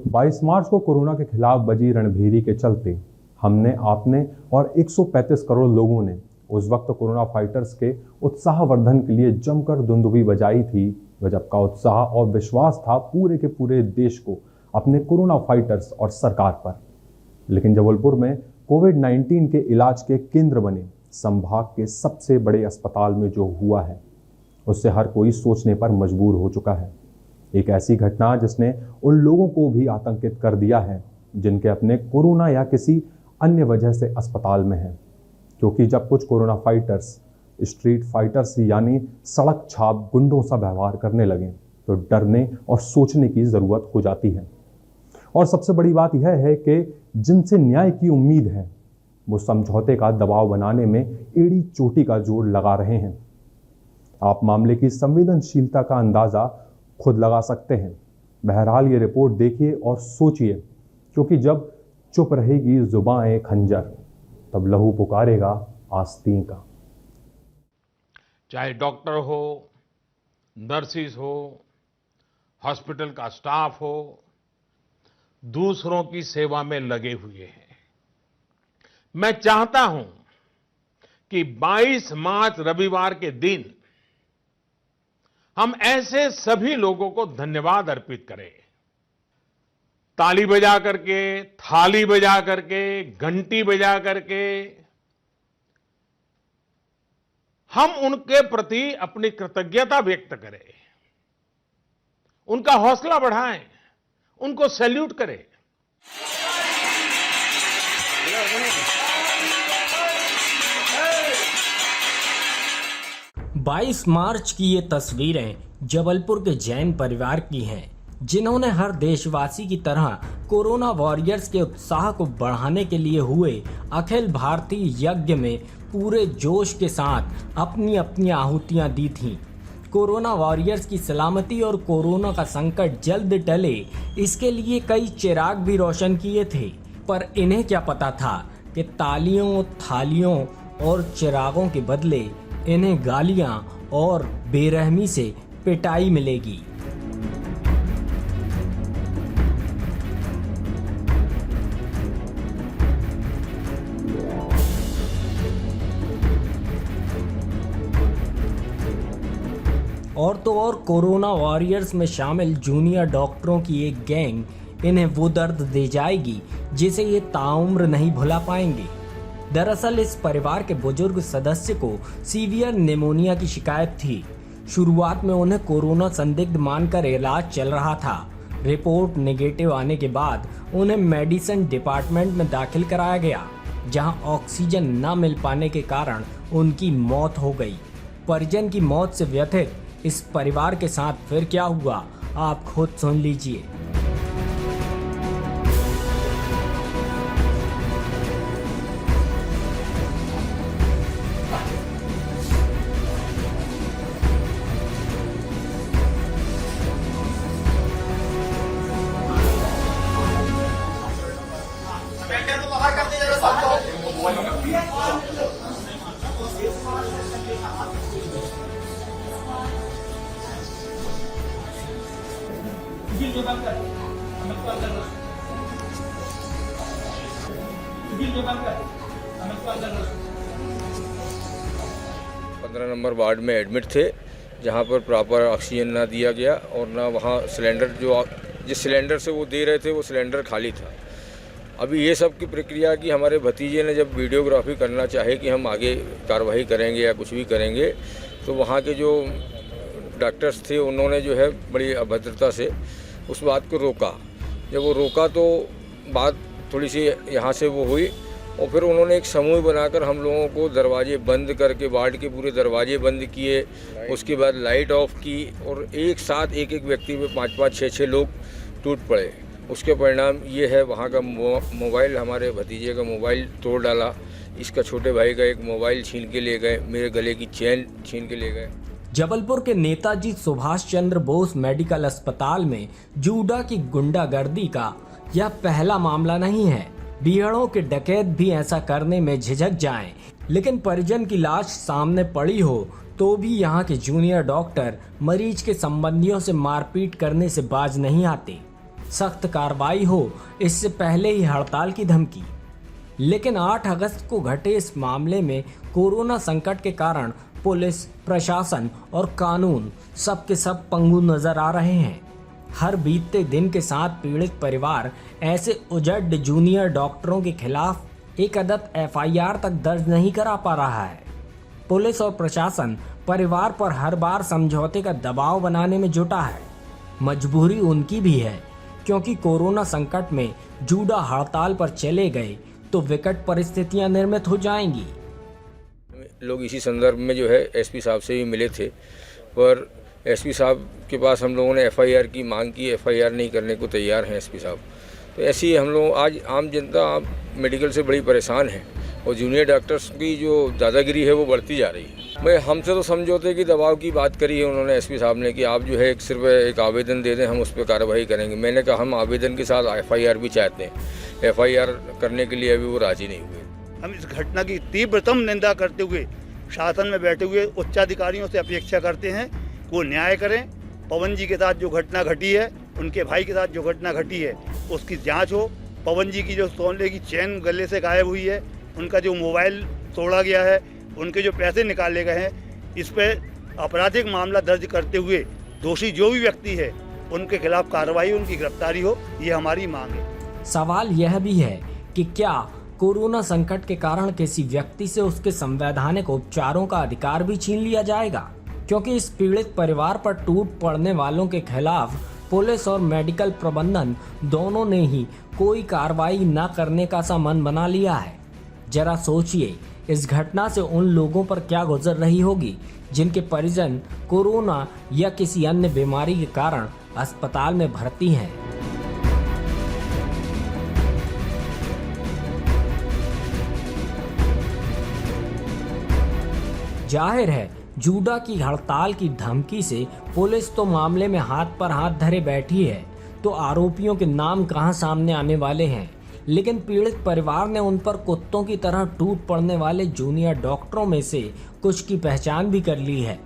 22 मार्च को कोरोना के खिलाफ बजी रणभेरी के चलते हमने, आपने और 135 करोड़ लोगों ने उस वक्त कोरोना फाइटर्स के उत्साहवर्धन के लिए जमकर दुंदुभी बजाई थी। गजब का उत्साह और विश्वास था पूरे के पूरे देश को अपने कोरोना फाइटर्स और सरकार पर। लेकिन जबलपुर में कोविड-19 के इलाज के केंद्र बने संभाग के सबसे बड़े अस्पताल में जो हुआ है उससे हर कोई सोचने पर मजबूर हो चुका है। एक ऐसी घटना जिसने उन लोगों को भी आतंकित कर दिया है जिनके अपने कोरोना या किसी अन्य वजह से अस्पताल में हैं। क्योंकि जब कुछ कोरोना फाइटर्स स्ट्रीट फाइटर्स यानी सड़क छाप गुंडों सा व्यवहार करने लगे तो डरने और सोचने की जरूरत हो जाती है। और सबसे बड़ी बात यह है कि जिनसे न्याय की उम्मीद है वो समझौते का दबाव बनाने में एड़ी चोटी का जोर लगा रहे हैं। आप मामले की संवेदनशीलता का अंदाजा खुद लगा सकते हैं। बहरहाल ये रिपोर्ट देखिए और सोचिए, क्योंकि जब चुप रहेगी जुबान खंजर तब लहू पुकारेगा आस्तीन का। चाहे डॉक्टर हो, नर्सिस हो, हॉस्पिटल का स्टाफ हो, दूसरों की सेवा में लगे हुए हैं। मैं चाहता हूं कि 22 मार्च रविवार के दिन हम ऐसे सभी लोगों को धन्यवाद अर्पित करें। ताली बजा करके, थाली बजा करके, घंटी बजा करके हम उनके प्रति अपनी कृतज्ञता व्यक्त करें, उनका हौसला बढ़ाएं, उनको सैल्यूट करें। बाईस मार्च की ये तस्वीरें जबलपुर के जैन परिवार की हैं, जिन्होंने हर देशवासी की तरह कोरोना वॉरियर्स के उत्साह को बढ़ाने के लिए हुए अखिल भारतीय यज्ञ में पूरे जोश के साथ अपनी अपनी आहुतियां दी थीं। कोरोना वॉरियर्स की सलामती और कोरोना का संकट जल्द टले, इसके लिए कई चिराग भी रोशन किए थे। पर इन्हें क्या पता था कि तालियों, थालियों और चिरागों के बदले इन्हें गालियां और बेरहमी से पिटाई मिलेगी। और तो और कोरोना वॉरियर्स में शामिल जूनियर डॉक्टरों की एक गैंग इन्हें वो दर्द दे जाएगी जिसे ये ताउम्र नहीं भुला पाएंगे। दरअसल इस परिवार के बुजुर्ग सदस्य को सीवियर निमोनिया की शिकायत थी। शुरुआत में उन्हें कोरोना संदिग्ध मानकर इलाज चल रहा था। रिपोर्ट नेगेटिव आने के बाद उन्हें मेडिसिन डिपार्टमेंट में दाखिल कराया गया, जहां ऑक्सीजन न मिल पाने के कारण उनकी मौत हो गई। परिजन की मौत से व्यथित इस परिवार के साथ फिर क्या हुआ, आप खुद सुन लीजिए। पंद्रह नंबर वार्ड में एडमिट थे, जहां पर प्रॉपर ऑक्सीजन ना दिया गया और ना वहां सिलेंडर, जो जिस सिलेंडर से वो दे रहे थे वो सिलेंडर खाली था। अभी ये सब की प्रक्रिया की हमारे भतीजे ने जब वीडियोग्राफी करना चाहे कि हम आगे कार्रवाई करेंगे या कुछ भी करेंगे, तो वहाँ के जो डॉक्टर्स थे उन्होंने जो है बड़ी अभद्रता से उस बात को रोका। जब वो रोका तो बात थोड़ी सी यहाँ से वो हुई और फिर उन्होंने एक समूह बनाकर हम लोगों को दरवाजे बंद करके वार्ड के पूरे दरवाजे बंद किए, उसके बाद लाइट ऑफ की और एक साथ एक एक व्यक्ति पे 5-5, 6-6 लोग टूट पड़े। उसके परिणाम ये है, वहाँ का मोबाइल, हमारे भतीजे का मोबाइल तोड़ डाला, इसका छोटे भाई का एक मोबाइल छीन के ले गए, मेरे गले की चेन छीन के ले गए। जबलपुर के नेताजी सुभाष चंद्र बोस मेडिकल अस्पताल में जूडा की गुंडागर्दी का यह पहला मामला नहीं है। बीहड़ों के डकैत भी ऐसा करने में झिझक जाएं, लेकिन परिजन की लाश सामने पड़ी हो तो भी यहाँ के जूनियर डॉक्टर मरीज के संबंधियों से मारपीट करने से बाज नहीं आते। सख्त कार्रवाई हो, इससे पहले ही हड़ताल की धमकी। लेकिन 8 अगस्त को घटे इस मामले में कोरोना संकट के कारण पुलिस, प्रशासन और कानून सब के सब पंगु नजर आ रहे हैं। हर बीतते दिन के साथ पीड़ित परिवार ऐसे उजड़ जूनियर डॉक्टरों के खिलाफ एक अदद FIR तक दर्ज नहीं करा पा रहा है। पुलिस और प्रशासन परिवार पर हर बार समझौते का दबाव बनाने में जुटा है। मजबूरी उनकी भी है, क्योंकि कोरोना संकट में जूडा हड़ताल पर चले गए तो विकट परिस्थितियां निर्मित हो जाएंगी। लोग इसी संदर्भ में जो है SP साहब से भी मिले थे, पर SP साहब के पास हम लोगों ने FIR की मांग की। FIR नहीं करने को तैयार हैं SP साहब। तो ऐसे ही हम लोग आज आम जनता मेडिकल से बड़ी परेशान है और जूनियर डॉक्टर्स की जो दादागिरी है वो बढ़ती जा रही है। मैं हमसे तो समझौते की दबाव की बात करी है उन्होंने SP साहब ने कि आप जो है सिर्फ एक आवेदन दे दें, हम उस पर कार्रवाई करेंगे। मैंने कहा हम आवेदन के साथ FIR भी चाहते हैं। FIR करने के लिए अभी वो राजी नहीं हुए। हम इस घटना की तीव्रतम निंदा करते हुए शासन में बैठे हुए उच्चाधिकारियों से अपेक्षा करते हैं कि वो न्याय करें। पवन जी के साथ जो घटना घटी है, उनके भाई के साथ जो घटना घटी है, उसकी जांच हो। पवन जी की जो सोने की चेन गले से गायब हुई है, उनका जो मोबाइल तोड़ा गया है, उनके जो पैसे निकाले गए हैं, इस पर आपराधिक मामला दर्ज करते हुए दोषी जो भी व्यक्ति है उनके खिलाफ कार्रवाई, उनकी गिरफ्तारी हो, ये हमारी मांग है। सवाल यह भी है कि क्या कोरोना संकट के कारण किसी व्यक्ति से उसके संवैधानिक उपचारों का अधिकार भी छीन लिया जाएगा? क्योंकि इस पीड़ित परिवार पर टूट पड़ने वालों के खिलाफ पुलिस और मेडिकल प्रबंधन दोनों ने ही कोई कार्रवाई न करने का सा मन बना लिया है। जरा सोचिए, इस घटना से उन लोगों पर क्या गुजर रही होगी जिनके परिजन कोरोना या किसी अन्य बीमारी के कारण अस्पताल में भर्ती हैं। जाहिर है, जूडा की हड़ताल की धमकी से पुलिस तो मामले में हाथ पर हाथ धरे बैठी है, तो आरोपियों के नाम कहां सामने आने वाले हैं। लेकिन पीड़ित परिवार ने उन पर कुत्तों की तरह टूट पड़ने वाले जूनियर डॉक्टरों में से कुछ की पहचान भी कर ली है।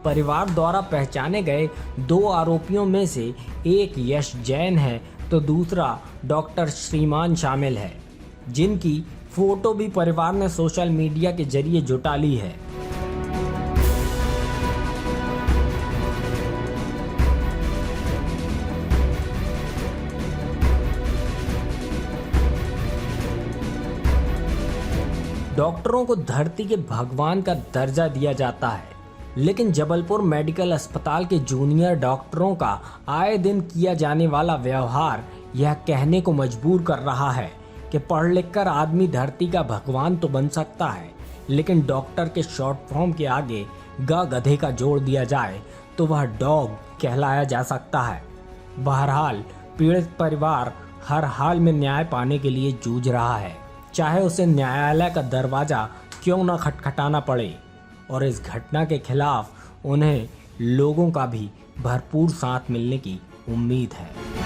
परिवार द्वारा पहचाने गए 2 आरोपियों में से एक यश जैन है तो दूसरा डॉक्टर श्रीमान शामिल है, जिनकी फोटो भी परिवार ने सोशल मीडिया के जरिए जुटा ली है। डॉक्टरों को धरती के भगवान का दर्जा दिया जाता है, लेकिन जबलपुर मेडिकल अस्पताल के जूनियर डॉक्टरों का आए दिन किया जाने वाला व्यवहार यह कहने को मजबूर कर रहा है कि पढ़ लिख कर आदमी धरती का भगवान तो बन सकता है, लेकिन डॉक्टर के शॉर्ट फॉर्म के आगे गधे का जोड़ दिया जाए तो वह डॉग कहलाया जा सकता है। बहरहाल, पीड़ित परिवार हर हाल में न्याय पाने के लिए जूझ रहा है, चाहे उसे न्यायालय का दरवाजा क्यों न खटखटाना पड़े। और इस घटना के खिलाफ उन्हें लोगों का भी भरपूर साथ मिलने की उम्मीद है।